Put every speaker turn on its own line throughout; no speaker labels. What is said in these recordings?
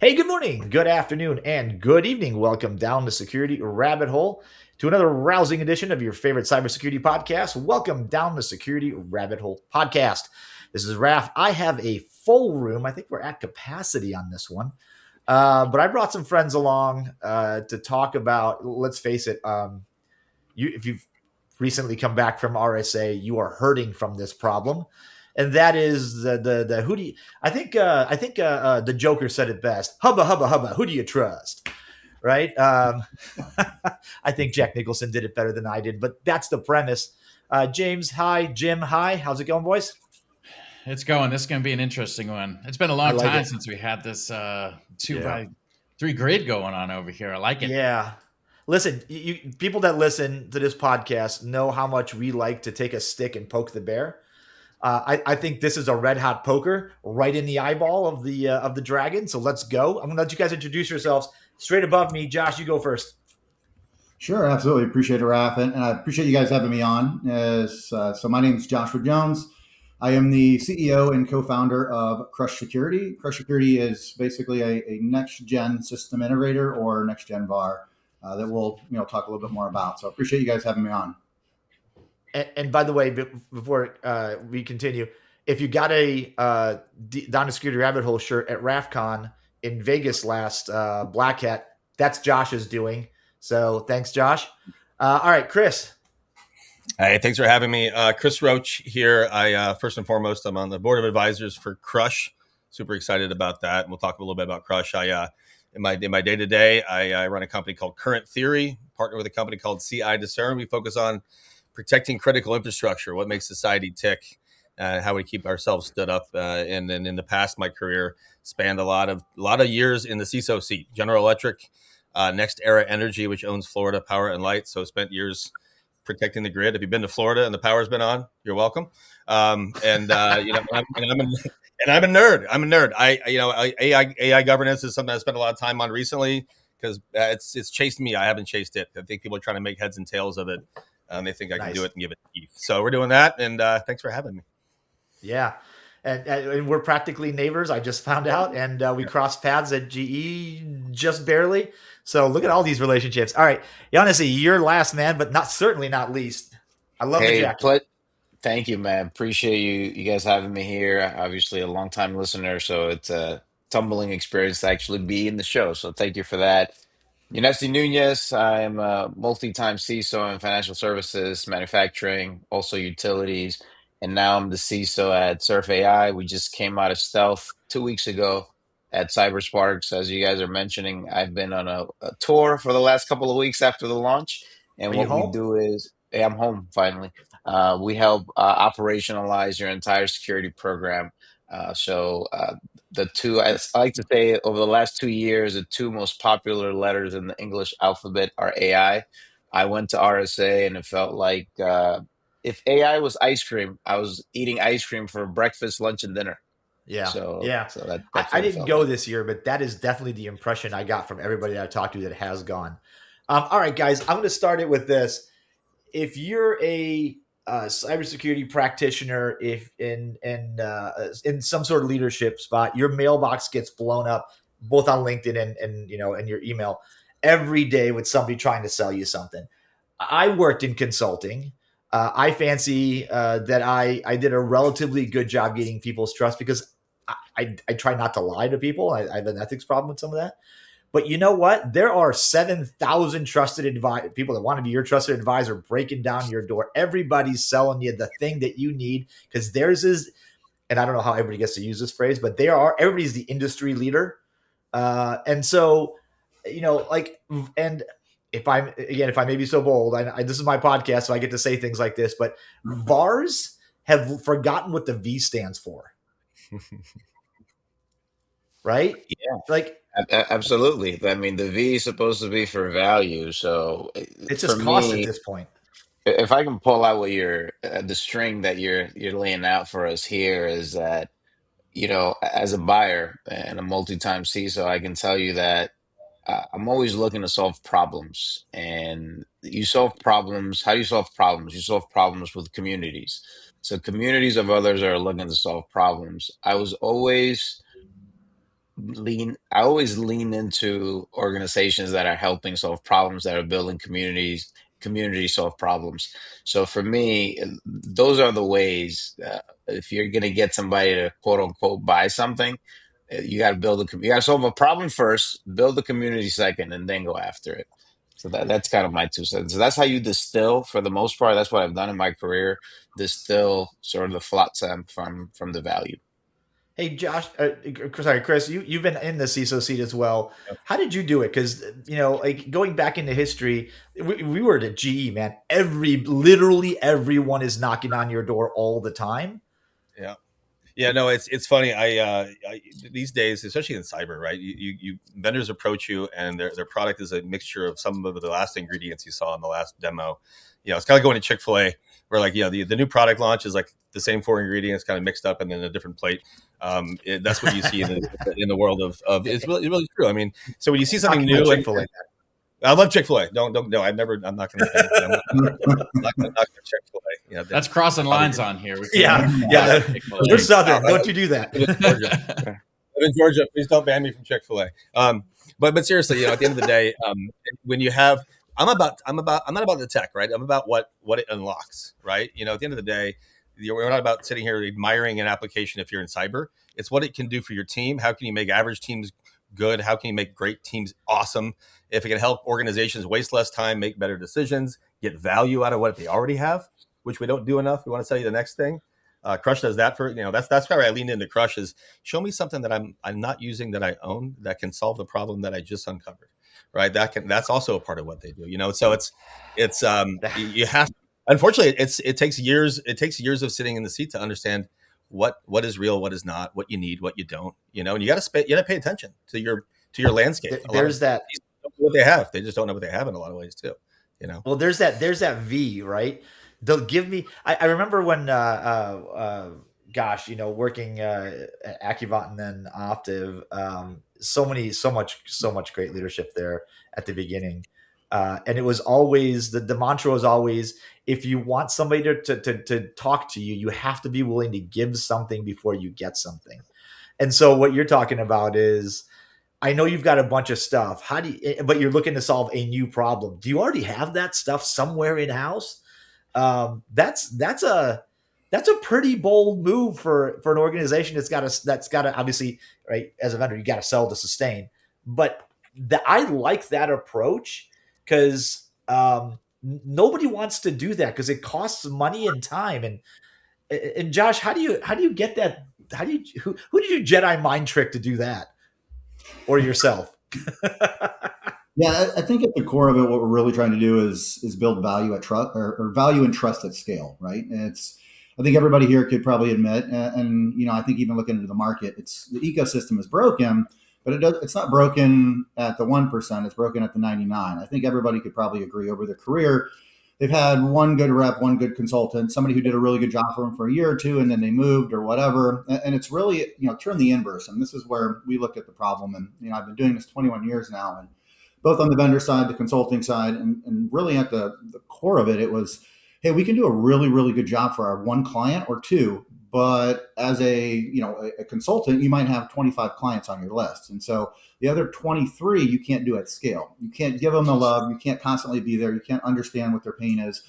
Hey, good morning, good afternoon, and good evening. Welcome down the security rabbit hole to another rousing edition of your favorite cybersecurity podcast. Welcome down the security rabbit hole podcast. This is Raf. I have a full room. I think we're at capacity on this one. But I brought some friends along to talk about, let's face it, if you've recently come back from RSA, you are hurting from this problem, and that is the who do you, I think the Joker said it best. Hubba hubba hubba. Who do you trust? Right? I think Jack Nicholson did it better than I did, but that's the premise. James, hi. Jim, hi. How's it going, boys?
It's going. This is going to be an interesting one. It's been a
I
long
like
time
it.
since we had this two
Yeah.
by three grid going on over here. I like it.
Yeah. Listen, people that listen to this podcast know how much we like to take a stick and poke the bear. I think this is a red hot poker right in the eyeball of the dragon. So let's go. I'm gonna let you guys introduce yourselves. Straight above me, Josh, you go first.
Sure, absolutely. Appreciate it, Raf. And I appreciate you guys having me on. So my name is Joshua Jones. I am the CEO and co-founder of Crush Security. Crush Security is basically a next-gen system integrator or next-gen VAR that we'll talk a little bit more about. So I appreciate you guys having me on.
And by the way, before we continue, if you got a Down the Security Rabbit Hole shirt at RAFCon in Vegas last Black Hat, that's Josh's doing. So thanks, Josh. All right, Chris.
Hey, thanks for having me. Chris Roach here. I first and foremost, I'm on the board of advisors for Crush. Super excited about that. And we'll talk a little bit about Crush. In my day to day, I run a company called Current Theory, partner with a company called DtSR. We focus on protecting critical infrastructure, what makes society tick, how we keep ourselves stood up. And then in the past, my career spanned a lot of years in the CISO seat, General Electric, Next Era Energy, which owns Florida Power and Light. So spent years protecting the grid. If you've been to Florida and the power's been on, you're welcome. I'm a nerd. I'm a nerd. AI governance is something I spent a lot of time on recently because it's chased me. I haven't chased it. I think people are trying to make heads and tails of it. They think I can do it and give it teeth. So we're doing that. And thanks for having me.
Yeah. And we're practically neighbors. I just found out, and we crossed paths at GE just barely. So look at all these relationships. All right, Yannisy, you're last man, but certainly not least. I love the
Hey,
jacket.
thank you, man. Appreciate you guys having me here. Obviously, a long time listener, so it's a tumbling experience to actually be in the show. So thank you for that. Yanesi Nunez, I'm a multi-time CISO in financial services, manufacturing, also utilities, and now I'm the CISO at Surf AI. We just came out of stealth 2 weeks ago at CyberSparks. As you guys are mentioning, I've been on a tour for the last couple of weeks after the launch, and
Are you
what we
home?
do is, hey, I'm home finally. We help operationalize your entire security program. The two, I like to say, over the last 2 years, the two most popular letters in the English alphabet are AI. I went to RSA and it felt like if AI was ice cream, I was eating ice cream for breakfast, lunch, and dinner.
Yeah,
So,
yeah.
so that's
I
what it
didn't
felt
go
like.
this year, but that is definitely the impression I got from everybody that I talked to that has gone. All right, guys, I'm going to start it with this. If you're a cybersecurity practitioner, if in some sort of leadership spot, your mailbox gets blown up both on LinkedIn and your email every day with somebody trying to sell you something. I worked in consulting. I fancy that I did a relatively good job getting people's trust because I try not to lie to people. I have an ethics problem with some of that. But you know what? There are 7,000 people that want to be your trusted advisor breaking down your door. Everybody's selling you the thing that you need because theirs is, and I don't know how everybody gets to use this phrase, but everybody's the industry leader. And so, like, and if I may be so bold, this is my podcast, so I get to say things like this, but VARs have forgotten what the V stands for, right?
Yeah,
Like,
absolutely. I mean, the V is supposed to be for value. So
it's
for
just cost at
me,
this point.
if I can pull out what the string that you're laying out for us here is that, as a buyer and a multi-time CISO, I can tell you that I'm always looking to solve problems. And you solve problems. How do you solve problems? You solve problems with communities. So communities of others are looking to solve problems. I was always I always lean into organizations that are helping solve problems, that are building community solve problems. So for me, those are the ways. If you're going to get somebody to quote unquote buy something, you got to you got to solve a problem first, build the community second, and then go after it. So that's kind of my 2 cents. So that's how you distill, for the most part. That's what I've done in my career. Distill sort of the flotsam from the value.
Hey, Josh, sorry, Chris, you've been in the CISO seat as well. How did you do it? Because like going back into history, we were at GE, man. Literally everyone is knocking on your door all the time.
Yeah. Yeah, no, it's funny. These days, especially in cyber, right? You vendors approach you, and their product is a mixture of some of the last ingredients you saw in the last demo. It's kind of going to Chick-fil-A, where like the new product launch is like the same 4 ingredients kind of mixed up and then a different plate. That's what you see in the world of it's really true. I mean, so when you see something new, and I love Chick-fil-A. Don't no, I'm not going to. I'm not going to knock Chick-fil-A.
That's crossing lines on here.
Yeah. We're Southern. Don't you do that?
In Georgia, please don't ban me from Chick-fil-A. But seriously, at the end of the day, when you have, I'm not about the tech, right? I'm about what it unlocks, right? At the end of the day, we're not about sitting here admiring an application if you're in cyber. It's what it can do for your team. How can you make average teams good? How can you make great teams awesome? If it can help organizations waste less time, make better decisions, get value out of what they already have, which we don't do enough. We want to tell you the next thing. Crush does that for that's why I leaned into Crush is show me something that I'm not using that I own that can solve the problem that I just uncovered, right? That's also a part of what they do, So it's you have, unfortunately it takes years of sitting in the seat to understand what is real, what is not, what you need, what you don't, and you got to pay attention to your landscape.
There's that.
What they have, they just don't know what they have in a lot of ways too.
Well, there's that V, right? They'll give me. I remember when, gosh, working at Accuvant and then Optiv. So much great leadership there at the beginning, and it was always the mantra was always, if you want somebody to talk to you, you have to be willing to give something before you get something. And so what you're talking about is, I know you've got a bunch of stuff. But you're looking to solve a new problem. Do you already have that stuff somewhere in house? That's a pretty bold move for an organization that's got to obviously, right, as a vendor, you got to sell to sustain. But I like that approach because nobody wants to do that because it costs money and time. And Josh, how do you get that? Who did you Jedi mind trick to do that? Or yourself?
Yeah, I think at the core of it, what we're really trying to do is build value at trust or value and trust at scale, right? And I think everybody here could probably admit, and I think even looking into the market, the ecosystem is broken, but it's not broken at the 1%. It's broken at the 99. I think everybody could probably agree over their career. They've had one good rep, one good consultant, somebody who did a really good job for them for a year or two, and then they moved or whatever. And it's really, turn the inverse. And this is where we look at the problem. And, I've been doing this 21 years now, and both on the vendor side, the consulting side, and really at the core of it, it was, hey, we can do a really, really good job for our one client or two, but as a consultant, you might have 25 clients on your list. And so the other 23, you can't do at scale. You can't give them the love. You can't constantly be there. You can't understand what their pain is.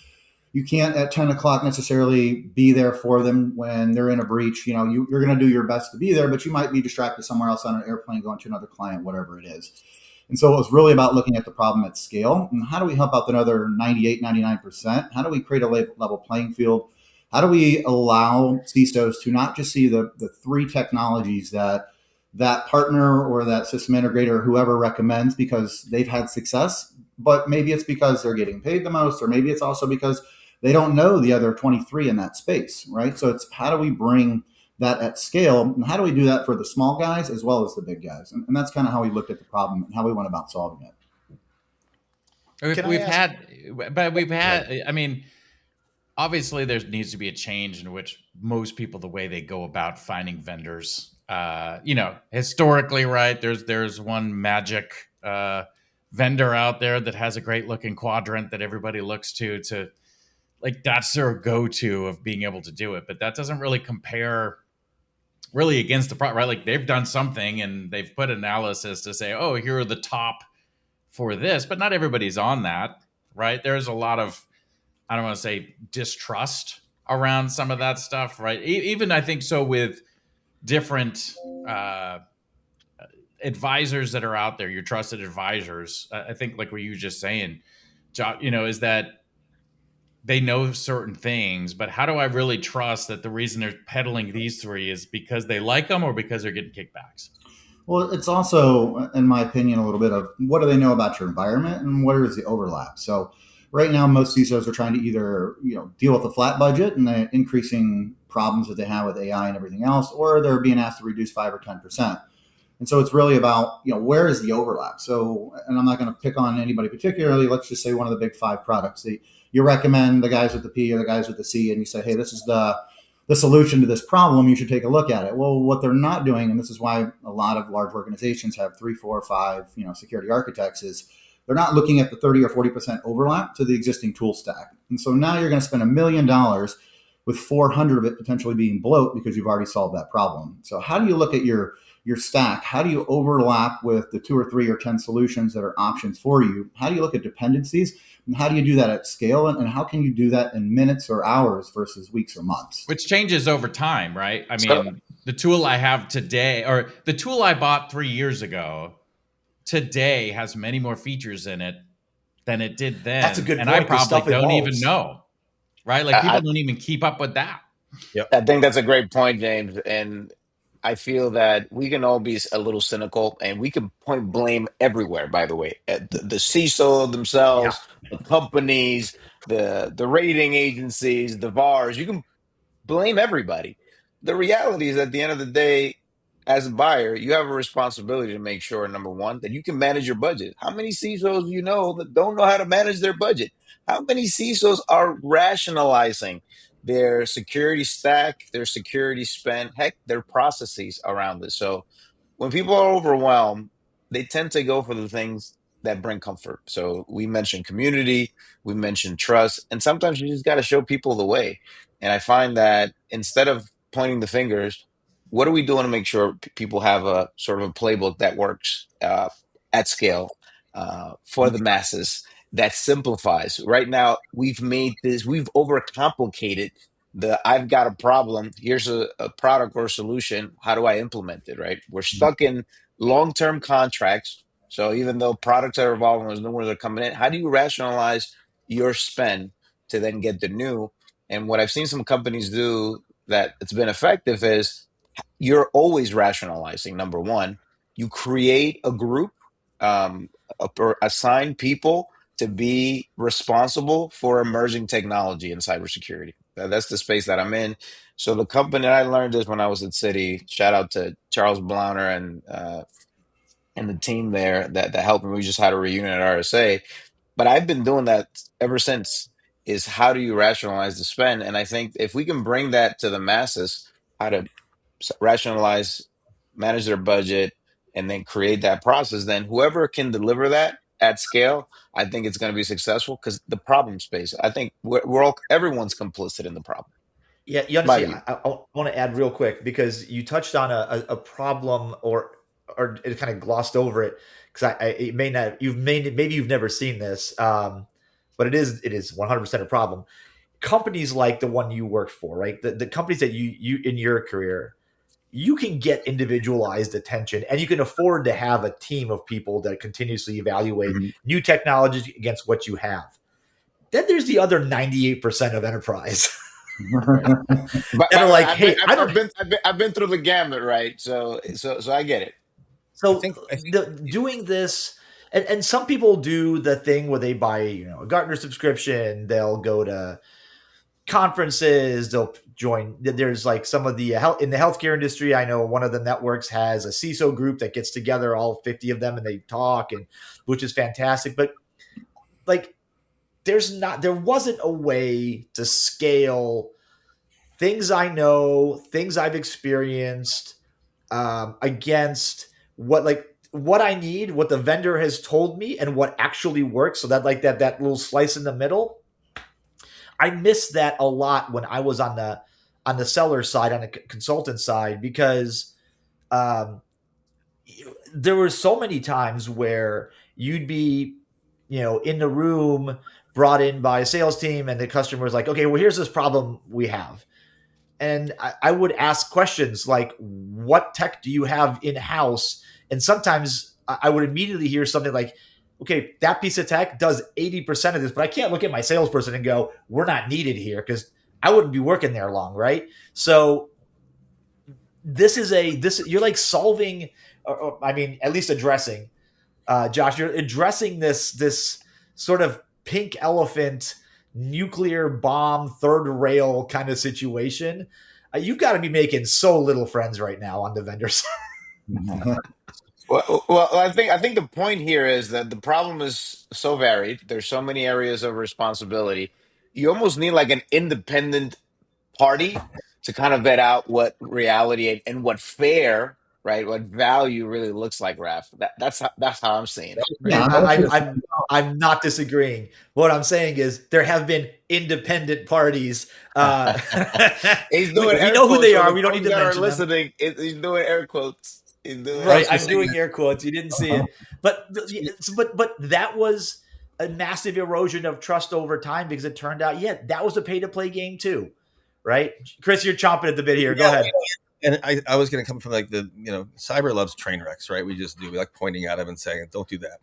You can't at 10 o'clock necessarily be there for them when they're in a breach. You're going to do your best to be there, but you might be distracted somewhere else on an airplane going to another client, whatever it is. And so it was really about looking at the problem at scale. And how do we help out the other 98, 99%? How do we create a level playing field? How do we allow CISOs to not just see the three technologies that partner or that system integrator or whoever recommends because they've had success, but maybe it's because they're getting paid the most, or maybe it's also because they don't know the other 23 in that space, right? So it's how do we bring that at scale, and how do we do that for the small guys as well as the big guys? And that's kind of how we looked at the problem and how we went about solving it.
We've had. I mean, obviously, there needs to be a change in which most people, the way they go about finding vendors. Historically, right? There's one magic vendor out there that has a great looking quadrant that everybody looks to like that's their go-to of being able to do it. But that doesn't really compare really against the product, right? Like they've done something and they've put analysis to say, oh, here are the top for this, but not everybody's on that, right? There's a lot of, I don't want to say distrust around some of that stuff, right? Even I think so with different uh, advisors that are out there, your trusted advisors. I think like what you were just saying, is that they know certain things, but how do I really trust that the reason they're peddling these three is because they like them or because they're getting kickbacks?
Well, it's also, in my opinion, a little bit of what do they know about your environment and where is the overlap. So, right now, most CISOs are trying to either deal with a flat budget and the increasing problems that they have with AI and everything else, or they're being asked to reduce 5 or 10%. And so it's really about, where is the overlap? So, and I'm not going to pick on anybody particularly. Let's just say one of the big five products. You recommend the guys with the P or the guys with the C, and you say, hey, this is the solution to this problem. You should take a look at it. Well, what they're not doing, and this is why a lot of large organizations have 3, 4, 5, security architects, is they're not looking at the 30 or 40% overlap to the existing tool stack. And so now you're going to spend $1 million with 400 of it potentially being bloat because you've already solved that problem. So how do you look at your stack? How do you overlap with the 2 or 3 or 10 solutions that are options for you? How do you look at dependencies? And how do you do that at scale? And how can you do that in minutes or hours versus weeks or months?
Which changes over time, right? I
So
mean, the tool I have today, or the tool I bought 3 years ago, today has many more features in it than it did then.
That's a good
and
point.
I probably
Stuff
don't even
evolves.
know, right? Like people don't even keep up with that.
I think that's a great point, James. And I feel that we can all be a little cynical and we can point blame everywhere, by the way. At the CISO
Yeah.
themselves, the companies, the rating agencies, the VARs. You can blame everybody. The reality is, at the end of the day, as a buyer, you have a responsibility to make sure, number one, that you can manage your budget. How many CISOs do you know that don't know how to manage their budget? How many CISOs are rationalizing their security stack, their security spend, heck, their processes around this? So when people are overwhelmed, they tend to go for the things that bring comfort. So we mentioned community, we mentioned trust, and sometimes you just got to show people the way. And I find that instead of pointing the fingers, what are we doing to make sure people have a sort of a playbook that works at scale for the masses, that simplifies? Right now, we've overcomplicated I've got a problem. Here's a product or a solution. How do I implement it? Right? We're stuck in long-term contracts. So even though products are evolving, there's new ones are coming in. How do you rationalize your spend to then get the new? And what I've seen some companies do that it's been effective is you're always rationalizing. Number one, you create a group, or assign people to be responsible for emerging technology in cybersecurity. That's the space that I'm in. So the company that I learned this when I was at City. Shout out to Charles Blauner and the team there that helped me. We just had a reunion at RSA, but I've been doing that ever since. Is how do you rationalize the spend? And I think if we can bring that to the masses, how to rationalize, manage their budget, and then create that process, then whoever can deliver that at scale, I think it's going to be successful because the problem space, I think we're all, everyone's complicit in the problem.
Yeah, you
My
understand.
view.
I want to add real quick because you touched on a problem, or it kind of glossed over it because it may not maybe you've never seen this, but it is 100% a problem. Companies like the one you worked for, right? The companies that you in your career, you can get individualized attention and you can afford to have a team of people that continuously evaluate
Mhm.
new technologies against what you have. Then there's the other 98% of enterprise
But
that
by
are
the way,
like, hey, I don't.
I've been through the gamut, right? So I get it.
I
So
think I think
doing this, and some people do the thing where they buy, a Gartner subscription. They'll go to conferences. They'll join. There's like some of the health in the healthcare industry. I know one of the networks has a CISO group that gets together, all 50 of them, and they talk, and which is fantastic. But like, there wasn't a way to scale things I know, things I've experienced, against what I need, what the vendor has told me, and what actually works. So that like that little slice in the middle, I missed that a lot when I was on on the seller side, on the consultant side, because um, there were so many times where you'd be, in the room brought in by a sales team, and the customer was like, okay, well, here's this problem we have. And I would ask questions like, what tech do you have in house? And sometimes I would immediately hear something like, okay, that piece of tech does 80% of this, but I can't look at my salesperson and go, we're not needed here, because I wouldn't be working there long, right? So you're like solving, or I mean, at least addressing, Josh, you're addressing this sort of pink elephant nuclear bomb third rail kind of situation. You've got to be making so little friends right now on the vendor side.
Well, I think the point here is that the problem is so varied. There's so many areas of responsibility. You almost need like an independent party to kind of vet out what reality and what fair, right, what value really looks like, Raf. That's how I'm seeing it,
Yeah,
right?
Hey,
I'm also
I'm not disagreeing. What I'm saying is there have been independent parties.
He's
we,
doing
we
air
know who
quotes
they
for
are.
the
We don't need
folks
to
that are
mention them.
listening. He's doing air quotes. He's doing
I
air
Right,
was
I'm
just
quotes.
saying,
doing air quotes. You didn't see it, but that was a massive erosion of trust over time, because it turned out, yeah, that was a pay to play game too, right? Chris, you're chomping at the bit here. Go
Yeah,
ahead.
and I was going to come from like cyber loves train wrecks, right? We like pointing at them and saying, don't do that.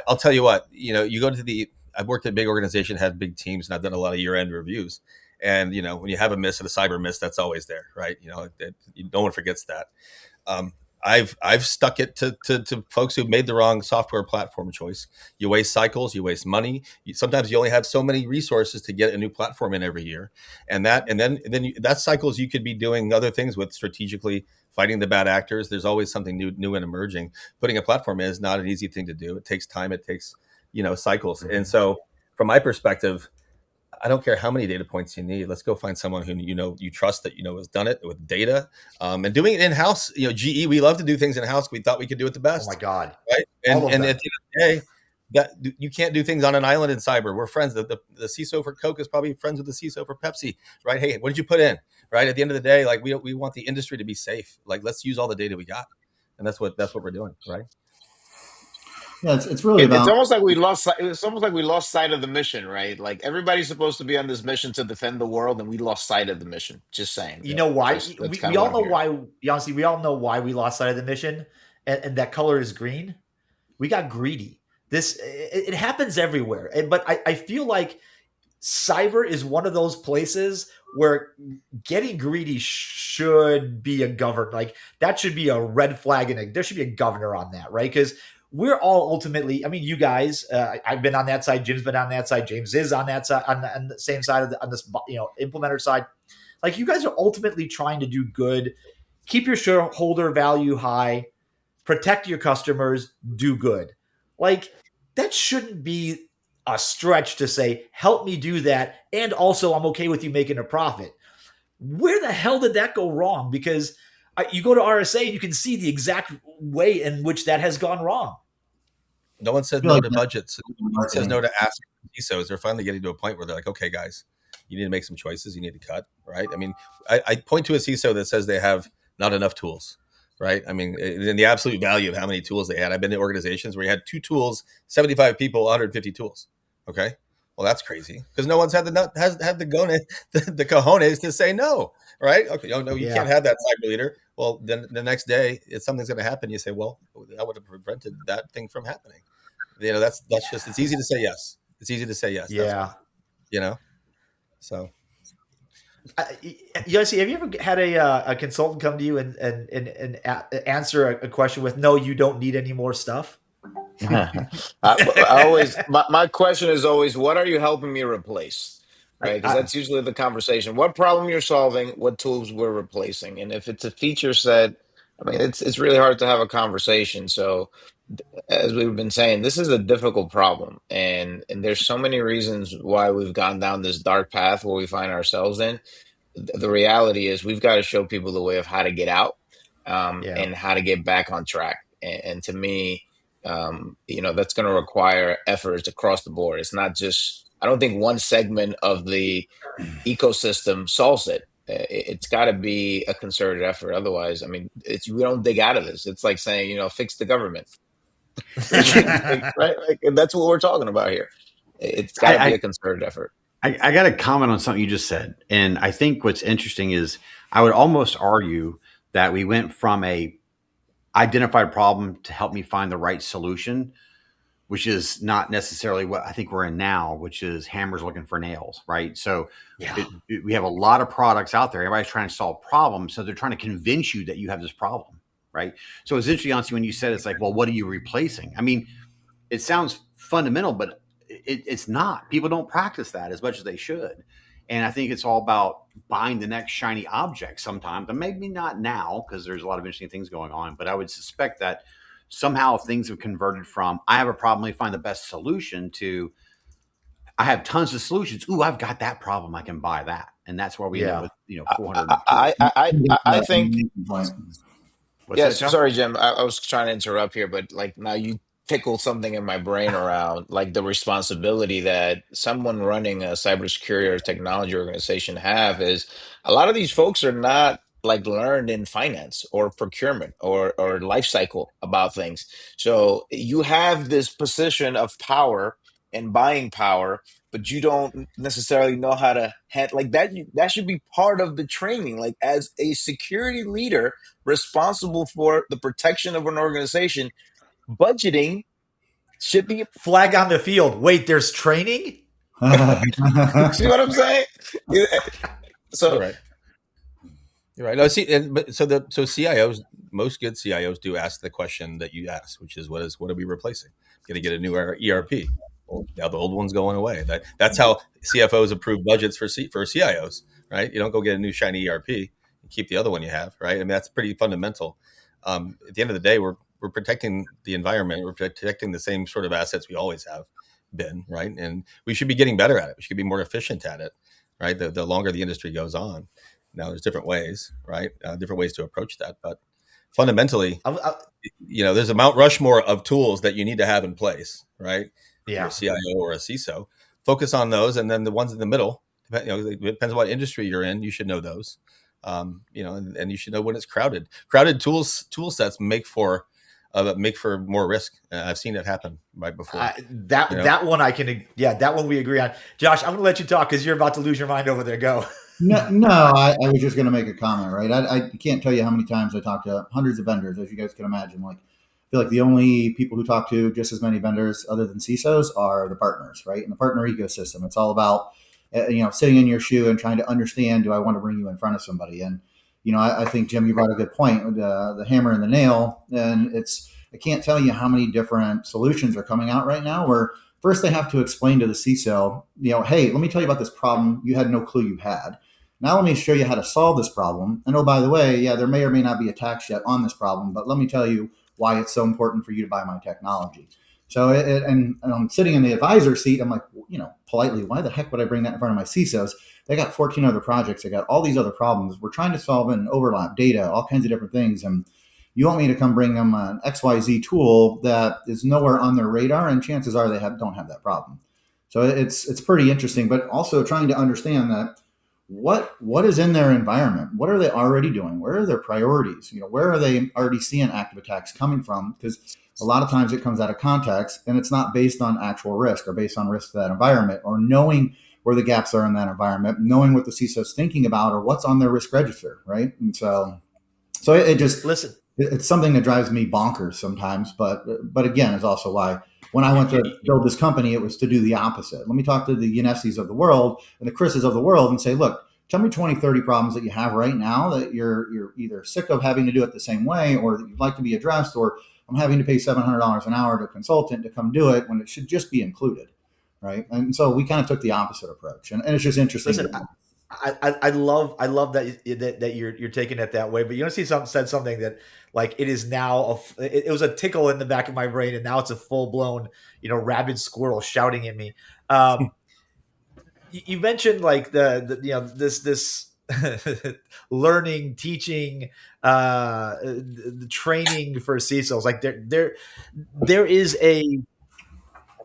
I'll tell you what, you go to I've worked at a big organization, had big teams, and I've done a lot of year end reviews. And when you have a miss and a cyber miss, that's always there, right? No one forgets that. Um, I've stuck it to folks who've made the wrong software platform choice. You waste cycles, you waste money. Sometimes you only have so many resources to get a new platform in every year, that cycles you could be doing other things with, strategically fighting the bad actors. There's always something new and emerging. Putting a platform in is not an easy thing to do. It takes time. It takes cycles. And so, from my perspective, I don't care how many data points you need. Let's go find someone who you trust, that has done it with data, and doing it in house. GE, we love to do things in house. We thought we could do it the
Oh my
best,
God,
right?
all
And
of
at the
them.
end of the day, that you can't do things on an island in cyber. We're friends. The CISO for Coke is probably friends with the CISO for Pepsi, right? Hey, what did you put in? Right? At the end of the day, like we want the industry to be safe. Like, let's use all the data we got, and that's what we're doing, right?
yeah, it's really
It's
about
almost like we lost. It's almost like we lost sight of the mission, right? Like everybody's supposed to be on this mission to defend the world, and we lost sight of the mission. Just saying.
You know why?
Just that's kind
We
of what
all
I'm
know
hearing.
why. Honestly, we all know why we lost sight of the mission, and that color is green. We got greedy. It happens everywhere, but I feel like cyber is one of those places where getting greedy should be a governor. Like, that should be a red flag, and there should be a governor on that, right? Because we're all ultimately, I mean, you guys, I've been on that side, Jim's been on that side, James is on that side, on the same side on this, implementer side. Like, you guys are ultimately trying to do good, keep your shareholder value high, protect your customers, do good. Like, that shouldn't be a stretch to say, help me do that. And also, I'm okay with you making a profit. Where the hell did that go wrong? Because you go to RSA and you can see the exact way in which that has gone wrong.
No one
I
said
feel
no
like
to
that's
budgets. No one says
marketing.
no to asking CISOs. They're finally getting to a point where they're like, okay, guys, you need to make some choices. You need to cut, right? I mean, I point to a CISO that says they have not enough tools, right? I mean, in the absolute value of how many tools they had. I've been in organizations where you had 2 tools, 75 people, 150 tools. Okay. Well, that's crazy, because no one's had the cojones to say no, right? Okay, oh no, you can't
Yeah.
have that cyber leader. Well, then the next day, if something's going to happen, you say, well, that would have prevented that thing from happening. That's just, it's easy to say yes. It's easy to say yes. That's
Yeah.
you know. So
Yossi, have you ever had a consultant come to you and answer a question with, no, you don't need any more stuff?
I always my question is always, what are you helping me replace? Right? Because
I,
that's usually the conversation. What problem you're solving, what tools we're replacing. And if it's a feature set, I mean, it's really hard to have a conversation. So as we've been saying, this is a difficult problem. And there's so many reasons why we've gone down this dark path where we find ourselves in. The reality is we've got to show people the way of how to get out,
yeah.
and how to get back on track. And to me, that's going to require efforts across the board. It's not just, I don't think one segment of the ecosystem solves it. It's got to be a concerted effort. Otherwise, I mean, we don't dig out of this. It's like saying, fix the government, right? Like, and that's what we're talking about here. It's got to be
I,
a concerted effort.
I got to comment on something you just said. And I think what's interesting is I would almost argue that we went from a identified problem to help me find the right solution, which is not necessarily what I think we're in now, which is hammers looking for nails, right? So
Yeah.
we have a lot of products out there. Everybody's trying to solve problems. So they're trying to convince you that you have this problem, right? So it's interesting, honestly, when you said it's like, well, what are you replacing? I mean, it sounds fundamental, but it's not. People don't practice that as much as they should. And I think it's all about buying the next shiny object sometimes, and maybe not now because there's a lot of interesting things going on. But I would suspect that somehow things have converted from I have a problem, I find the best solution to I have tons of solutions. Ooh, I've got that problem, I can buy that, and that's where we end up with 400 tools.
I think.
What's that,
Yes,
Josh?
sorry, Jim. I was trying to interrupt here, but like now you tickled something in my brain around like the responsibility that someone running a cybersecurity or technology organization have is a lot of these folks are not like learned in finance or procurement or life cycle about things. So you have this position of power and buying power, but you don't necessarily know how to like that. That should be part of the training. Like as a security leader responsible for the protection of an organization, budgeting should be.
Flag on the field. Wait, there's training?
See what I'm saying? So
You're right. You're right. No, see, so CIOs, most good CIOs do ask the question that you asked, which is what are we replacing? Going to get a new ERP. Well, now the old one's going away. That's how CFOs approve budgets for CIOs, right? You don't go get a new shiny ERP and keep the other one you have, right? I mean, that's pretty fundamental. At the end of the day, we're protecting the environment. We're protecting the same sort of assets we always have been, right? And we should be getting better at it. We should be more efficient at it, right? The longer the industry goes on. Now, there's different ways, right? Different ways to approach that, but fundamentally, there's a Mount Rushmore of tools that you need to have in place, right?
Yeah.
You're a CIO or a CISO. Focus on those, and then the ones in the middle. It depends on what industry you're in. You should know those, and you should know when it's crowded. Crowded tool sets make for more risk. I've seen it happen right before.
That one that one we agree on. Josh, I'm going to let you talk because you're about to lose your mind over there. Go.
No, I was just going to make a comment, right? I can't tell you how many times I talk to hundreds of vendors, as you guys can imagine. Like, I feel like the only people who talk to just as many vendors other than CISOs are the partners, right? And the partner ecosystem. It's all about, sitting in your shoe and trying to understand, do I want to bring you in front of somebody? And, I think, Jim, you brought a good point with the hammer and the nail. And I can't tell you how many different solutions are coming out right now where first they have to explain to the CISO, hey, let me tell you about this problem you had no clue you had. Now let me show you how to solve this problem. And oh, by the way, yeah, there may or may not be a tax yet on this problem, but let me tell you why it's so important for you to buy my technology. So, and I'm sitting in the advisor seat. I'm like, politely, why the heck would I bring that in front of my CISOs? They got 14 other projects. They got all these other problems. We're trying to solve and overlap data, all kinds of different things. And you want me to come bring them an XYZ tool that is nowhere on their radar, and chances are they don't have that problem. So it's pretty interesting, but also trying to understand that what is in their environment? What are they already doing? Where are their priorities? Where are they already seeing active attacks coming from? Because a lot of times it comes out of context and it's not based on actual risk or based on risk to that environment, or knowing where the gaps are in that environment, knowing what the CISO is thinking about or what's on their risk register, right? And so it just
listen.
It's something that drives me bonkers sometimes, but again, is also why when I went to build this company, it was to do the opposite. Let me talk to the Unessis of the world and the Chris's of the world and say, look, tell me 20, 30 problems that you have right now that you're either sick of having to do it the same way, or that you'd like to be addressed, or I'm having to pay $700 an hour to a consultant to come do it when it should just be included, right? And so we kind of took the opposite approach, and it's just interesting.
Listen, I love that you're taking it that way, but said something that like it is now it was a tickle in the back of my brain, and now it's a full blown rabid squirrel shouting at me. You mentioned like this learning, teaching, the training for CISOs. Like there is a.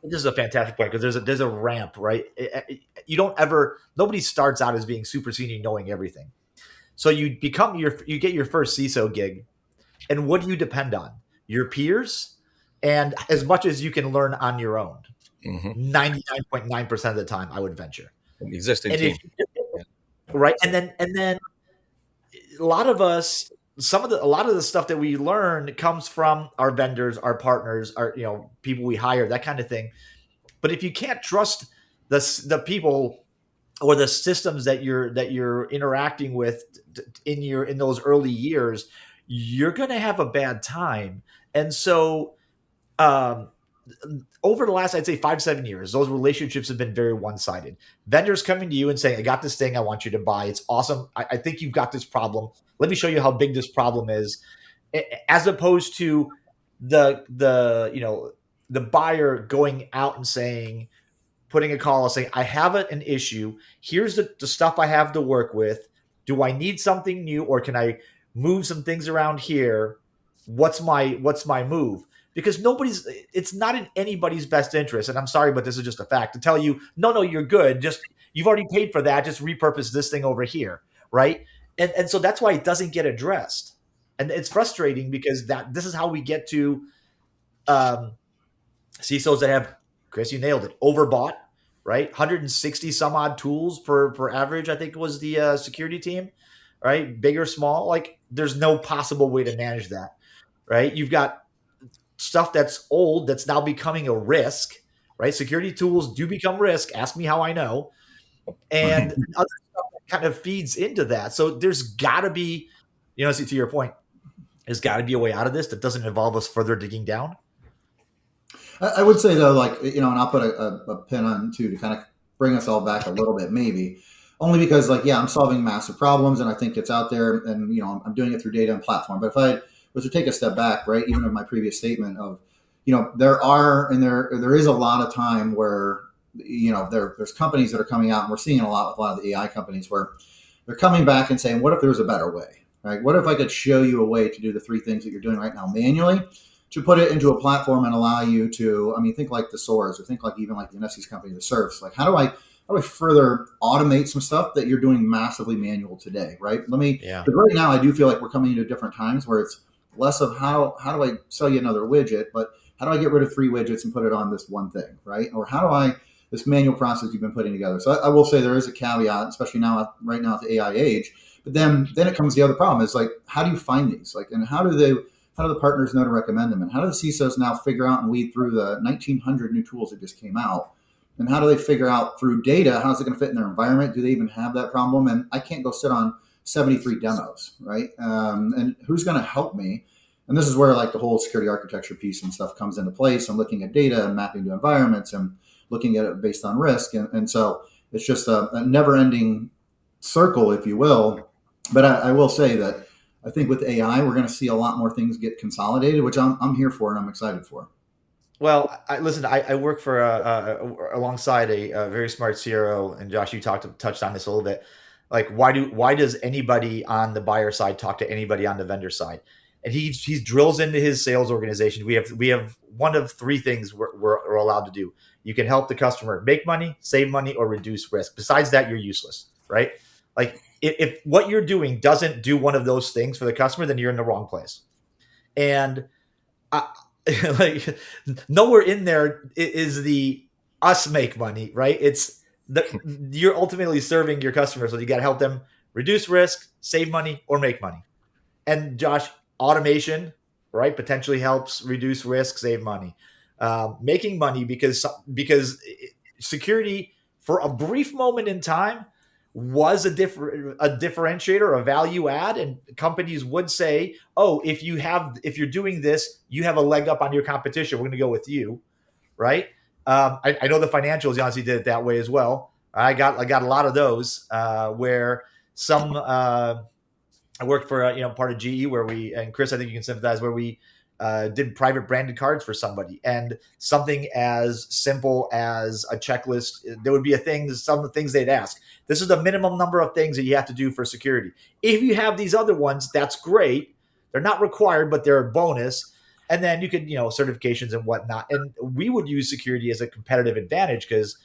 This is a fantastic point because there's a ramp, right? Nobody starts out as being super senior knowing everything. So you get your first CISO gig, and what do you depend on? Your peers, and as much as you can learn on your own.
Mm-hmm.
99.9% of the time, I would venture.
An existing
And
team.
right, and then a lot of us, a lot of the stuff that we learn comes from our vendors, our partners, our people we hire, that kind of thing. But if you can't trust the people or the systems that you're interacting with in those early years, you're going to have a bad time. And so um, over the last, I'd say 5-7 years, those relationships have been very one-sided. Vendors coming to you and saying, I got this thing I want you to buy. It's awesome. I think you've got this problem. Let me show you how big this problem is. As opposed to the buyer going out and saying, putting a call and saying, I have an issue. Here's the stuff I have to work with. Do I need something new, or can I move some things around here? What's my move? Because it's not in anybody's best interest. And I'm sorry, but this is just a fact to tell you, no, you're good. Just, you've already paid for that. Just repurpose this thing over here. Right. And so that's why it doesn't get addressed. And it's frustrating because this is how we get to CISOs that have, Chris, you nailed it, overbought, right? 160 some odd tools per average, I think was the security team, right? Big or small, like there's no possible way to manage that, right? You've got stuff that's old that's now becoming a risk, right? Security tools do become risk. Ask me how I know. And other stuff that kind of feeds into that. So there's got to be, to your point, there's got to be a way out of this that doesn't involve us further digging down.
I would say though, like, and I'll put a pin on too to kind of bring us all back a little bit, maybe only because like, yeah, I'm solving massive problems and I think it's out there and, I'm doing it through data and platform. But if I was to take a step back, right, even in my previous statement of, there is a lot of time where, there's companies that are coming out, and we're seeing a lot with a lot of the AI companies where they're coming back and saying, what if there was a better way, right? What if I could show you a way to do the 3 things that you're doing right now manually, to put it into a platform and allow you to, think like the SOARs, or think like even like the Nessie's company, the SERFs. Like, how do I further automate some stuff that you're doing massively manual today, right? Because right now I do feel like we're coming into different times where it's less of how do I sell you another widget, but how do I get rid of 3 widgets and put it on this one thing, right? Or how do this manual process you've been putting together. So I will say there is a caveat, especially right now at the AI age. But then it comes the other problem is like, how do you find these? Like, and how do the partners know to recommend them? And how do the CISOs now figure out and weed through the 1,900 new tools that just came out? And how do they figure out through data, how's it going to fit in their environment? Do they even have that problem? And I can't go sit on 73 demos, right? And who's going to help me? And this is where like the whole security architecture piece and stuff comes into place. I'm looking at data and mapping to environments and looking at it based on risk. And so it's just a never-ending circle, if you will. But I will say that I think with AI, we're going to see a lot more things get consolidated, which I'm here for and I'm excited for.
Well, I work for alongside a very smart CRO, and Josh, you touched on this a little bit. Like, why does anybody on the buyer side talk to anybody on the vendor side? And he drills into his sales organization. We have one of 3 things we're allowed to do. You can help the customer make money, save money, or reduce risk. Besides that, you're useless, right? Like, if what you're doing doesn't do one of those things for the customer, then you're in the wrong place. And like, nowhere in there is the us make money, right? It's you're ultimately serving your customers, so you got to help them reduce risk, save money, or make money. And Josh, automation, right, potentially helps reduce risk, save money, making money because security for a brief moment in time was a differentiator, a value add, and companies would say, "Oh, if you're doing this, you have a leg up on your competition. We're going to go with you," right? I know the financials honestly did it that way as well. I got a lot of those where some. I worked for part of GE where and Chris, I think you can sympathize, where we did private branded cards for somebody, and something as simple as a checklist. There would be some of the things they'd ask. This is the minimum number of things that you have to do for security. If you have these other ones, that's great. They're not required, but they're a bonus. And then you could, certifications and whatnot. And we would use security as a competitive advantage because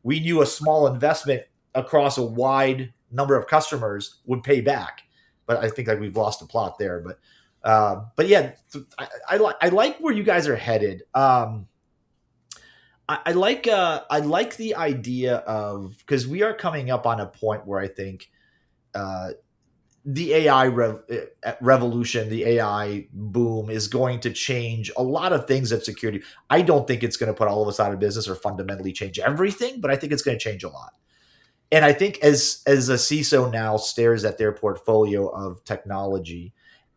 we knew a small investment across a wide number of customers would pay back. but I think like we've lost the plot there. But yeah, I like where you guys are headed. I like the idea of, because we are coming up on a point where I think uh, the revolution, the AI boom is going to change a lot of things at security. I don't think it's going to put all of us out of business or fundamentally change everything, but I think it's going to change a lot. And I think as a CISO now stares at their portfolio of technology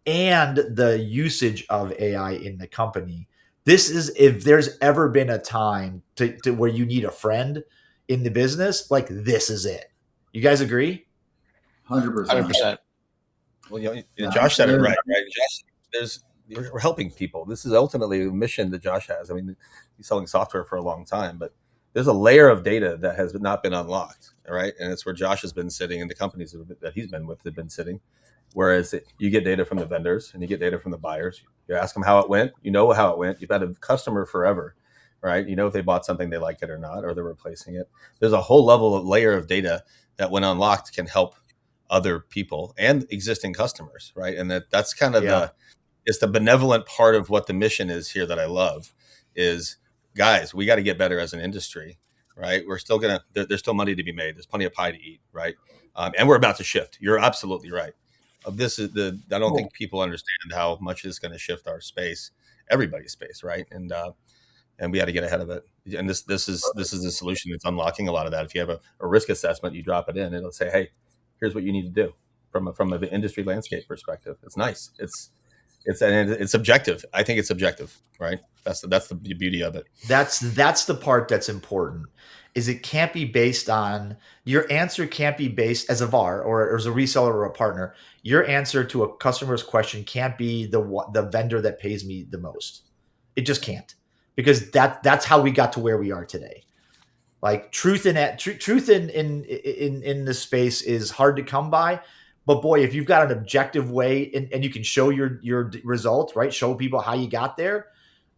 and the usage of AI in the company, this is, if there's ever been a time to where you need a friend in the business, like this is it. You guys agree?
100%.
100%.
Well,
Yeah.
Josh said it right? Josh, we're helping people. This is ultimately a mission that Josh has. I mean, he's selling software for a long time, but there's a layer of data that has not been unlocked, right? And it's where Josh has been sitting, and the companies that he's been with have been sitting. Whereas you get data from the vendors and you get data from the buyers. You ask them how it went. You know how it went. You've had a customer forever, right? You know if they bought something, they like it or not, or they're replacing it. There's a whole layer of data that, when unlocked, can help other people and existing customers, right? And that's kind of it's the benevolent part of what the mission is here that I love is, guys, we got to get better as an industry, right? We're still there's still money to be made. There's plenty of pie to eat, right? And we're about to shift. You're absolutely right. I don't think people understand how much it's going to shift our space, everybody's space, right? And we got to get ahead of it. And this is the solution that's unlocking a lot of that. If you have a risk assessment, you drop it in, it'll say, hey, here's what you need to do from an industry landscape perspective. It's nice. It's objective. I think it's objective, right? That's the beauty of it.
That's the part that's important. Is it can't be based on, your answer can't be based as a VAR or as a reseller or a partner. Your answer to a customer's question can't be the vendor that pays me the most. It just can't, because that's how we got to where we are today. Like truth in this space is hard to come by. But boy, if you've got an objective way and you can show your results, right? Show people how you got there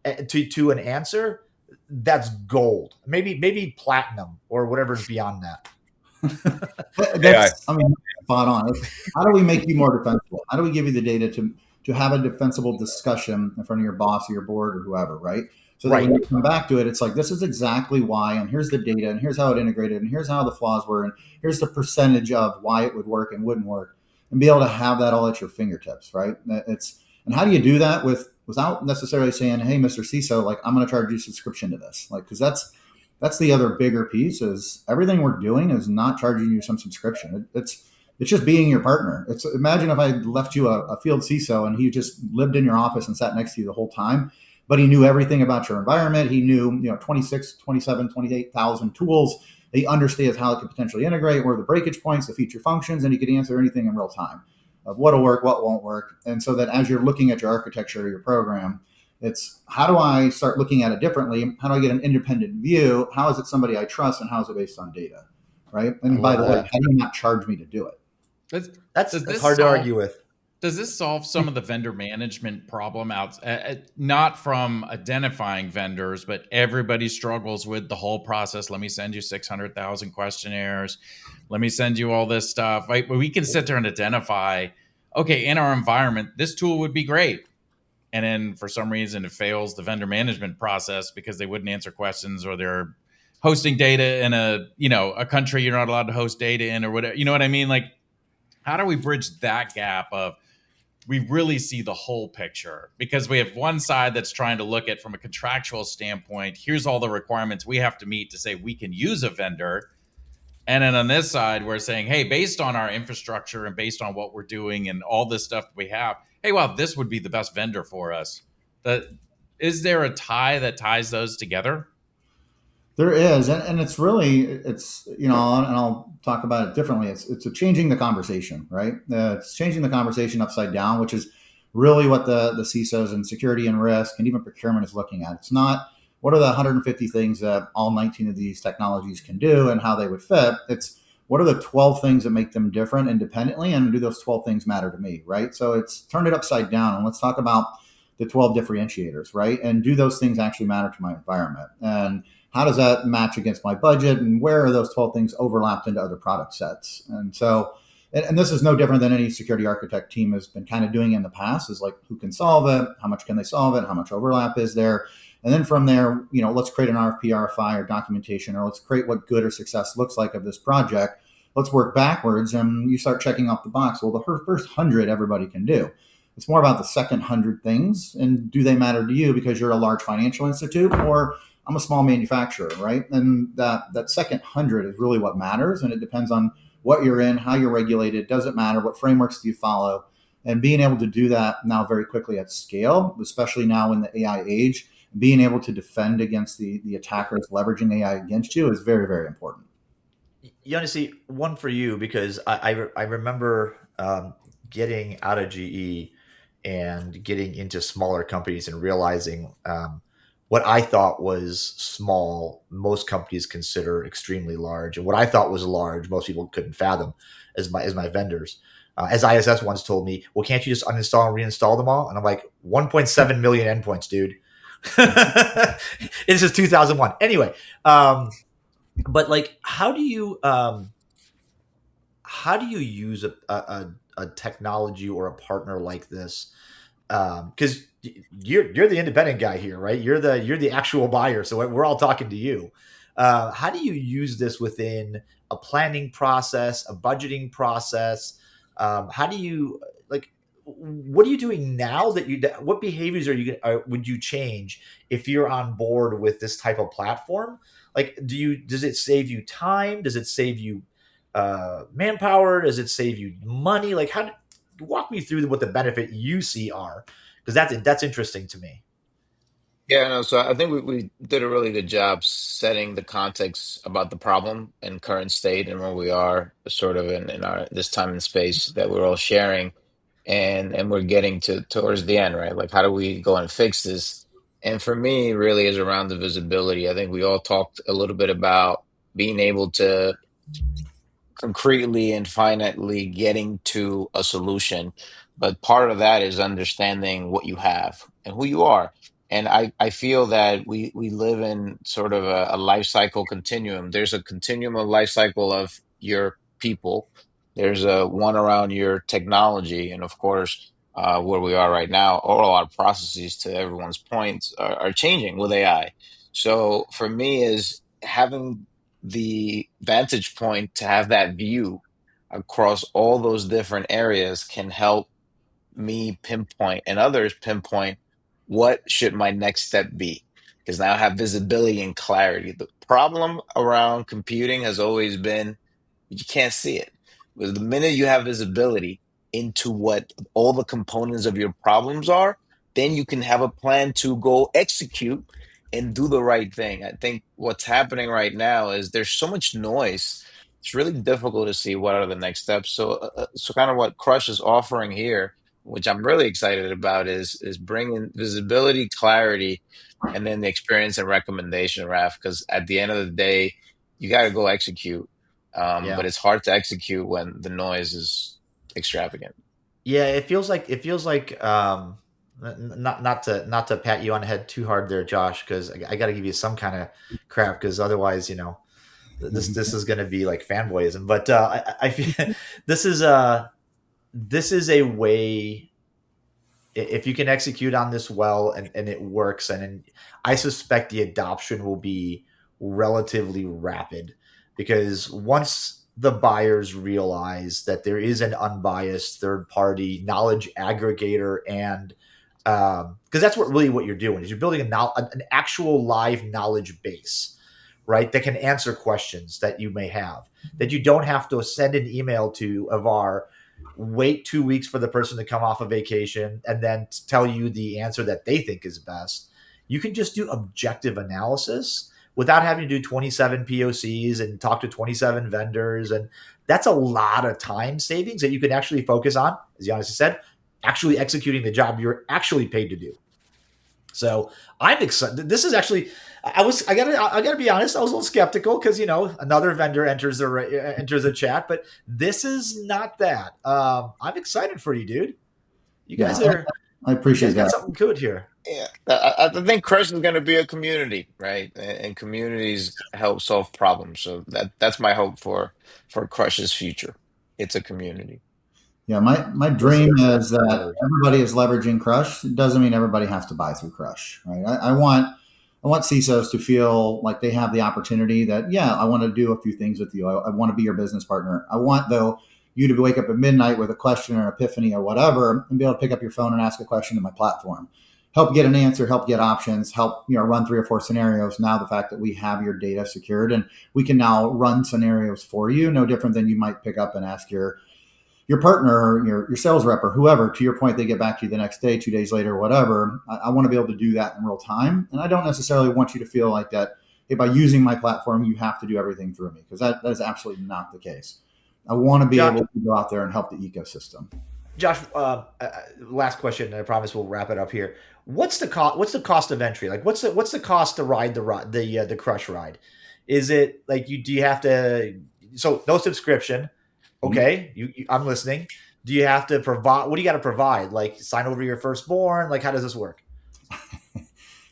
to an answer, that's gold. Maybe platinum or whatever's beyond that.
That's, I mean, spot on. How do we make you more defensible? How do we give you the data to have a defensible discussion in front of your boss or your board or whoever, right? So that when you come back to it, it's like, this is exactly why, and here's the data, and here's how it integrated, and here's how the flaws were, and here's the percentage of why it would work and wouldn't work, and be able to have that all at your fingertips, right? And how do you do that without necessarily saying, hey, Mr. CISO, like, I'm going to charge you a subscription to this, like, because that's the other bigger piece is everything we're doing is not charging you some subscription. It's just being your partner. Imagine if I left you a field CISO and he just lived in your office and sat next to you the whole time, but he knew everything about your environment. He knew, 26, 27, 28,000 tools. He understands how it could potentially integrate, where the breakage points, the feature functions, and he could answer anything in real time of what'll work, what won't work. And so that as you're looking at your architecture, your program, it's how do I start looking at it differently? How do I get an independent view? How is it somebody I trust, and how is it based on data, right? And by the way, how do you not charge me to do it?
That's hard to argue with.
Does this solve some of the vendor management problem not from identifying vendors, but everybody struggles with the whole process? Let me send you 600,000 questionnaires. Let me send you all this stuff. Right? We can sit there and identify, okay, in our environment, this tool would be great. And then for some reason it fails the vendor management process because they wouldn't answer questions, or they're hosting data in a country you're not allowed to host data in, or whatever. You know what I mean? Like, how do we bridge that gap of, we really see the whole picture? Because we have one side that's trying to look at from a contractual standpoint, here's all the requirements we have to meet to say we can use a vendor. And then on this side, we're saying, hey, based on our infrastructure and based on what we're doing and all this stuff that we have, hey, well, this would be the best vendor for us. Is there a tie that ties those together?
There is, and it's and I'll talk about it differently. It's changing the conversation, right? It's changing the conversation upside down, which is really what the CISOs and security and risk and even procurement is looking at. It's not what are the 150 things that all 19 of these technologies can do and how they would fit. It's what are the 12 things that make them different independently, and do those 12 things matter to me, right? So it's turn it upside down, and let's talk about the 12 differentiators, right? And do those things actually matter to my environment? And how does that match against my budget? And where are those 12 things overlapped into other product sets? And so and this is no different than any security architect team has been kind of doing in the past, is like, who can solve it? How much can they solve it? How much overlap is there? And then from there, let's create an RFP, RFI, or documentation, or let's create what good or success looks like of this project. Let's work backwards, and you start checking off the box. Well, the first 100 everybody can do. It's more about the second 100 things, and do they matter to you because you're a large financial institute, or I'm a small manufacturer, right? And that second 100 is really what matters, and it depends on what you're in, how you're regulated. Doesn't matter what frameworks do you follow, and being able to do that now very quickly at scale, especially now in the AI age, being able to defend against the attackers leveraging AI against you is very, very important.
Honestly, one for you because I remember getting out of GE and getting into smaller companies and realizing what I thought was small, most companies consider extremely large, and what I thought was large, most people couldn't fathom as my vendors. As ISS once told me, well, can't you just uninstall and reinstall them all? And I'm like, 1.7 million endpoints, dude. This is 2001. Anyway, but like, how do you use a technology or a partner like this? Because you're the independent guy here, right? You're the actual buyer, so we're all talking to you. How do you use this within a planning process, a budgeting process? How do you like? What are you doing now that you? What behaviors would you change if you're on board with this type of platform? Like, does it save you time? Does it save you manpower? Does it save you money? Like, walk me through what the benefit you see are, because that's interesting to me.
Yeah, no, so I think we did a really good job setting the context about the problem and current state and where we are sort of in our this time and space that we're all sharing, and we're getting to towards the end, right? Like, how do we go and fix this? And for me, really is around the visibility. I think we all talked a little bit about being able to concretely and finitely getting to a solution. But part of that is understanding what you have and who you are. And I feel that we live in sort of a life cycle continuum. There's a continuum of life cycle of your people. There's a one around your technology. And of course, where we are right now, all our processes, to everyone's points, are changing with AI. So for me is having the vantage point to have that view across all those different areas can help me pinpoint and others pinpoint what should my next step be, because now I have visibility and clarity. The problem around computing has always been you can't see it. But the minute you have visibility into what all the components of your problems are, then you can have a plan to go execute and do the right thing. I think what's happening right now is there's so much noise. It's really difficult to see what are the next steps. So kind of what Crush is offering here, which I'm really excited about, is bringing visibility, clarity, and then the experience and recommendation, Raf. Because at the end of the day, you got to go execute,
Yeah,
but it's hard to execute when the noise is extravagant.
yeah. It feels like not to pat you on the head too hard there, Josh, because I got to give you some kind of crap, because otherwise, this is going to be like fanboyism. But I feel this is a way, if you can execute on this well, and it works, and I suspect the adoption will be relatively rapid, because once the buyers realize that there is an unbiased third party knowledge aggregator, and because that's what you're doing is you're building an actual live knowledge base, right, that can answer questions that you may have, that you don't have to send an email to Avar, wait 2 weeks for the person to come off a vacation, and then tell you the answer that they think is best. You can just do objective analysis without having to do 27 POCs and talk to 27 vendors. And that's a lot of time savings that you can actually focus on, as Giannis said, actually executing the job you're actually paid to do. So I'm excited. This is actually, I gotta be honest. I was a little skeptical because another vendor enters a chat, but this is not that. I'm excited for you, dude. You
Yeah,
guys are
I
you
appreciate
guys got
that.
something good here.
Yeah, I think Crush is going to be a community, right? And communities help solve problems. So that's my hope for Crush's future. it's a community.
Yeah, my dream is that everybody is leveraging Crush. It doesn't mean everybody has to buy through Crush, right? I want CISOs to feel like they have the opportunity that, yeah, I want to do a few things with you. I want to be your business partner. I want, though, you to wake up at midnight with a question or an epiphany or whatever and be able to pick up your phone and ask a question in my platform. Help get an answer, help get options, help run 3 or 4 scenarios. Now the fact that we have your data secured and we can now run scenarios for you, no different than you might pick up and ask your partner or your sales rep or whoever. To your point, they get back to you the next day, 2 days later, whatever. I want to be able to do that in real time. And I don't necessarily want you to feel like that, hey, by using my platform, you have to do everything through me, because that is absolutely not the case. I want to be able to go out there and help the ecosystem.
Josh, last question, and I promise we'll wrap it up here. What's the cost? What's the cost of entry? Like, what's the cost to ride the Crush ride? Is it like do you have to? So no subscription. Okay, I'm listening. Do you have to provide? What do you got to provide? Like sign over your firstborn? Like how does this work?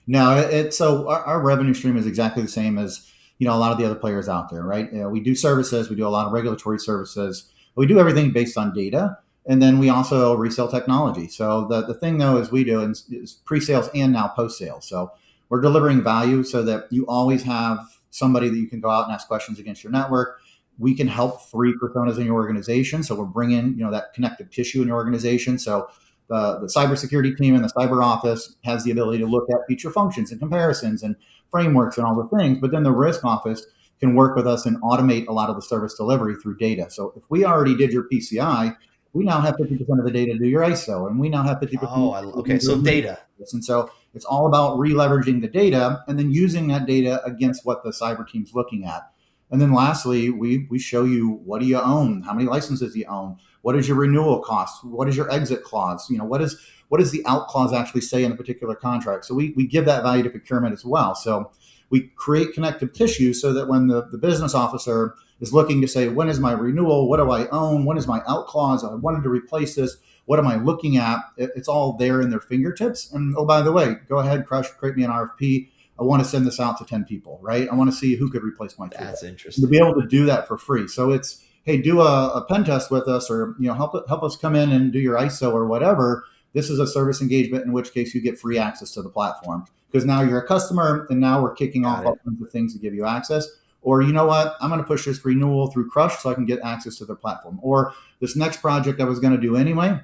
No, so our revenue stream is exactly the same as a lot of the other players out there, right? We do services, we do a lot of regulatory services, we do everything based on data, and then we also resell technology. So the thing though is we do is pre-sales and now post-sales. So we're delivering value so that you always have somebody that you can go out and ask questions against your network. We can help 3 personas in your organization, so we're bringing that connective tissue in your organization. So the cybersecurity team and the cyber office has the ability to look at feature functions and comparisons and frameworks and all the things. But then the risk office can work with us and automate a lot of the service delivery through data. So if we already did your PCI, we now have 50% of the data to do your ISO, and we now have 50%.
Okay. So data.
And so it's all about re-leveraging the data and then using that data against what the cyber team's looking at. And then lastly, we show you, what do you own? How many licenses do you own? What is your renewal cost? What is your exit clause? What does the out clause actually say in a particular contract? So we give that value to procurement as well. So we create connective tissue so that when the business officer is looking to say, when is my renewal? What do I own? When is my out clause? I wanted to replace this. What am I looking at? It's all there in their fingertips. And oh, by the way, go ahead, Crush, create me an RFP. I want to send this out to 10 people, right? I want to see who could replace my tool.
That's interesting.
To be able to do that for free. So it's, hey, do a pen test with us, or help us come in and do your ISO or whatever. This is a service engagement, in which case you get free access to the platform, because now you're a customer, and now we're kicking off all kinds of things to give you access. Or you know what, I'm going to push this renewal through Crush so I can get access to their platform. Or this next project I was going to do anyway,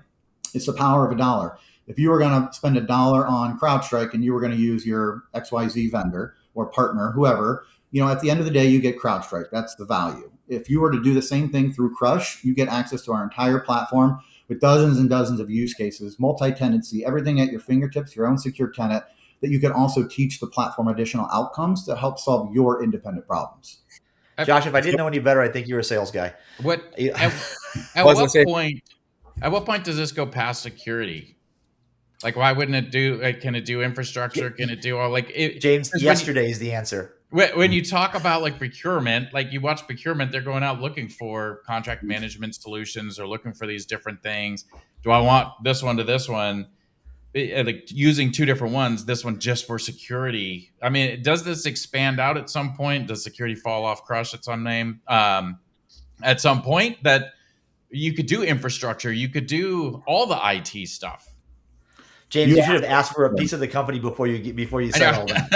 it's the power of $1. If you were going to spend $1 on CrowdStrike and you were going to use your XYZ vendor or partner, whoever, at the end of the day, you get CrowdStrike. That's the value. If you were to do the same thing through Crush, you get access to our entire platform with dozens and dozens of use cases, multi-tenancy, everything at your fingertips, your own secure tenant, that you can also teach the platform additional outcomes to help solve your independent problems.
Josh, if I didn't know any better, I think you're a sales guy.
At what point does this go past security? Like, why wouldn't it do? Can it do infrastructure? Can it do all
James? Yesterday is the answer.
When you talk about like procurement, like you watch procurement, they're going out looking for contract management solutions or looking for these different things. Do I want this one to this one? Like using 2 different ones, this one just for security. I mean, does this expand out at some point? Does security fall off Crush at some name? At some point that you could do infrastructure, you could do all the IT stuff.
James, you should have asked for a piece of the company before you said all that.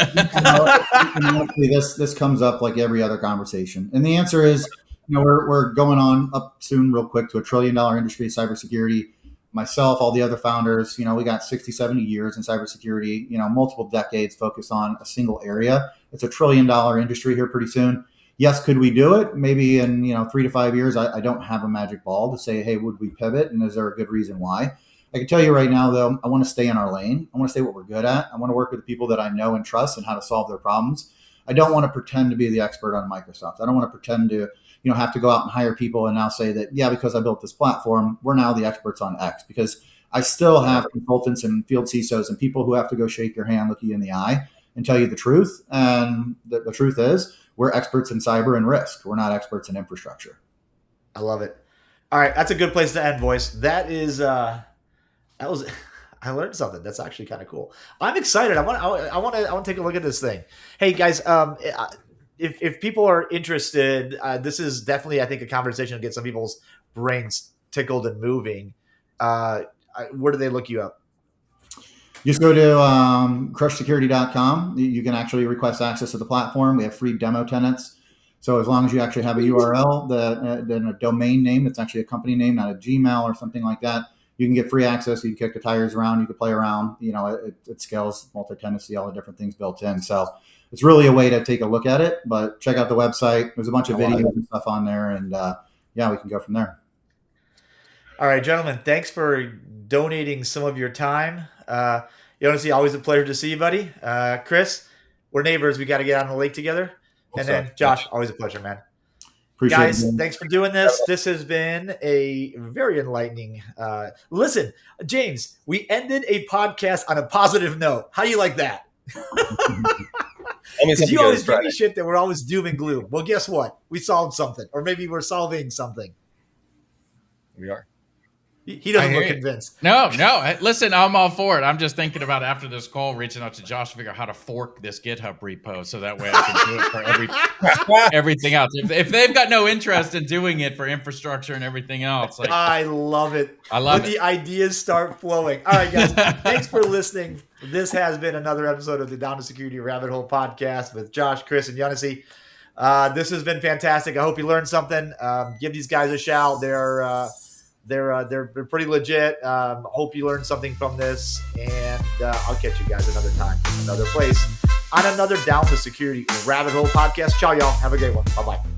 This comes up like every other conversation, and the answer is, we're going on up soon, real quick, to $1 trillion industry, cybersecurity. Myself, all the other founders, we got 60, 70 years in cybersecurity, multiple decades focused on a single area. It's $1 trillion industry here pretty soon. Yes, could we do it? Maybe in 3 to 5 years. I don't have a magic ball to say, hey, would we pivot, and is there a good reason why? I can tell you right now, though, I want to stay in our lane. I want to stay what we're good at. I want to work with the people that I know and trust and how to solve their problems. I don't want to pretend to be the expert on Microsoft. I don't want to pretend to, have to go out and hire people and now say that, yeah, because I built this platform, we're now the experts on X. Because I still have consultants and field CISOs and people who have to go shake your hand, look you in the eye, and tell you the truth. And the truth is, we're experts in cyber and risk. We're not experts in infrastructure.
I love it. All right, that's a good place to end, boys. That is. I learned something. That's actually kind of cool. I'm excited. I want to take a look at this thing. Hey guys, if people are interested, this is definitely, I think, a conversation to get some people's brains tickled and moving. Where do they look you up?
Just go to crushsecurity.com. You can actually request access to the platform. We have free demo tenants. So as long as you actually have a URL, then a domain name, that's actually a company name, not a Gmail or something like that, you can get free access. You can kick the tires around. You can play around. It scales, multi-tenancy, all the different things built in. So it's really a way to take a look at it. But check out the website. There's a bunch of videos and stuff on there. And yeah, we can go from there.
All right, gentlemen, thanks for donating some of your time. Honestly, always a pleasure to see you, buddy. Chris, we're neighbors. We got to get on the lake together. And then Josh, always a pleasure, man.
Appreciate
Guys,
it,
thanks for doing this. This has been a very enlightening. Listen, James, we ended a podcast on a positive note. How do you like that? Because you always give me shit that we're always doom and gloom. Well, guess what? We solved something, or maybe we're solving something.
We are.
He doesn't look convinced.
No. Listen, I'm all for it. I'm just thinking about after this call, reaching out to Josh to figure out how to fork this GitHub repo so that way I can do it for everything else. If they've got no interest in doing it for infrastructure and everything else, like,
I love it.
I love
when
it.
the ideas start flowing. All right, guys. Thanks for listening. This has been another episode of the Down to Security Rabbit Hole podcast with Josh, Chris, and Yonisy. This has been fantastic. I hope you learned something. Give these guys a shout. They're pretty legit. Hope you learned something from this, and I'll catch you guys another time, another place, on another Down the Security Rabbit Hole podcast. Ciao, y'all. Have a great one. Bye-bye.